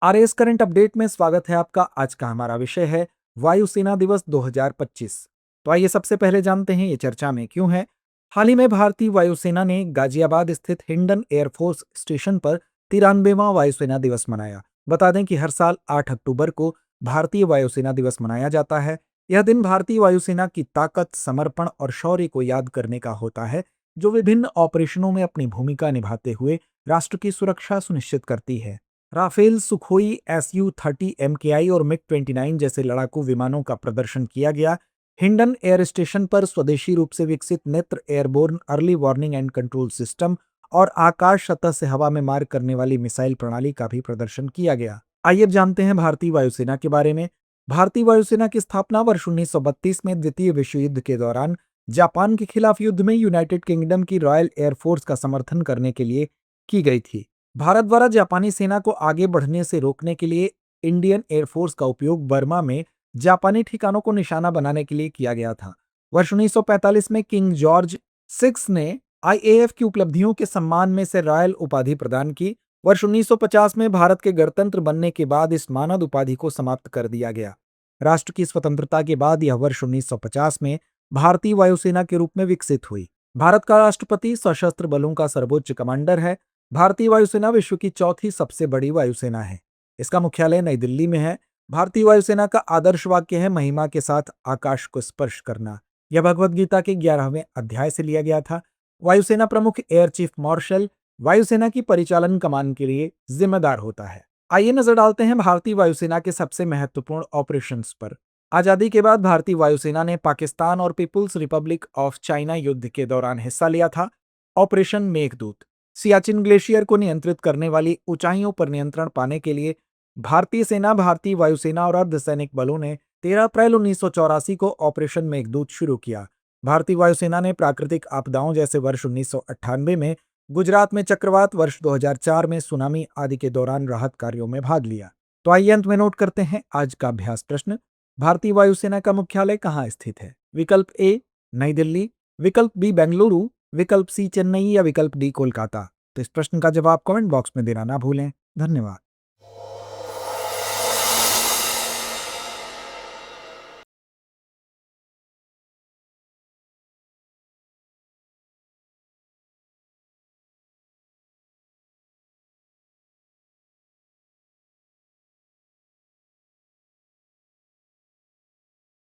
RS current update में स्वागत है आपका। आज का हमारा विषय है वायुसेना दिवस 2025। तो आइए सबसे पहले जानते हैं ये चर्चा में क्यों है। हाल ही में भारतीय वायुसेना ने गाजियाबाद स्थित हिंडन एयरफोर्स स्टेशन पर 93वां वायुसेना दिवस मनाया। बता दें कि हर साल 8 अक्टूबर को भारतीय वायुसेना दिवस मनाया जाता है। यह दिन भारतीय वायुसेना की ताकत, समर्पण और शौर्य को याद करने का होता है, जो विभिन्न ऑपरेशनों में अपनी भूमिका निभाते हुए राष्ट्र की सुरक्षा सुनिश्चित करती है। राफेल, सुखोई SU-30 MKI और मिग-29 जैसे लड़ाकू विमानों का प्रदर्शन किया गया। हिंडन एयर स्टेशन पर स्वदेशी रूप से विकसित नेत्र airborne early warning and control system और आकाश सतह से हवा में मार करने वाली मिसाइल प्रणाली का भी प्रदर्शन किया गया। आइए अब जानते हैं भारतीय वायुसेना के बारे में। भारतीय वायुसेना की स्थापना वर्ष 1932 में द्वितीय विश्व युद्ध के दौरान जापान के खिलाफ युद्ध में यूनाइटेड किंगडम की रॉयल एयरफोर्स का समर्थन करने के लिए की गई थी। भारत द्वारा जापानी सेना को आगे बढ़ने से रोकने के लिए इंडियन एयरफोर्स का उपयोग बर्मा में जापानी ठिकानों को निशाना बनाने के लिए किया गया था। वर्ष 1945 में किंग जॉर्ज 6 ने आईएएफ की उपलब्धियों के सम्मान में से रॉयल उपाधि प्रदान की। वर्ष 1950 में भारत के गणतंत्र बनने के बाद इस मानद उपाधि को समाप्त कर दिया गया। राष्ट्र की स्वतंत्रता के बाद यह वर्ष 1950 में भारतीय वायुसेना के रूप में विकसित हुई। भारत का राष्ट्रपति सशस्त्र बलों का सर्वोच्च कमांडर है। भारतीय वायुसेना विश्व की चौथी सबसे बड़ी वायुसेना है। इसका मुख्यालय नई दिल्ली में है। भारतीय वायुसेना का आदर्श वाक्य है, महिमा के साथ आकाश को स्पर्श करना। यह भगवद गीता के 11वें अध्याय से लिया गया था। वायुसेना प्रमुख एयर चीफ मार्शल वायुसेना की परिचालन कमान के लिए जिम्मेदार होता है। आइए नजर डालते हैं भारतीय वायुसेना के सबसे महत्वपूर्ण ऑपरेशंस पर। आजादी के बाद भारतीय वायुसेना ने पाकिस्तान और पीपुल्स रिपब्लिक ऑफ चाइना युद्ध के दौरान हिस्सा लिया था। ऑपरेशन मेघदूत। सियाचिन ग्लेशियर को नियंत्रित करने वाली ऊंचाइयों पर नियंत्रण पाने के लिए भारतीय सेना, भारतीय वायुसेना और अर्धसैनिक बलों ने 13 अप्रैल 1984 को ऑपरेशन मेघदूत शुरू किया। भारतीय वायुसेना ने प्राकृतिक आपदाओं जैसे वर्ष 1998 में गुजरात में चक्रवात, वर्ष 2004 में सुनामी आदि के दौरान राहत कार्यों में भाग लिया। तो आइए अंत में नोट करते हैं आज का अभ्यास प्रश्न। भारतीय वायुसेना का मुख्यालय कहाँ स्थित है? विकल्प ए नई दिल्ली, विकल्प बी बेंगलुरु, विकल्प सी चेन्नई या विकल्प डी कोलकाता। तो इस प्रश्न का जवाब कमेंट बॉक्स में देना ना भूलें। धन्यवाद।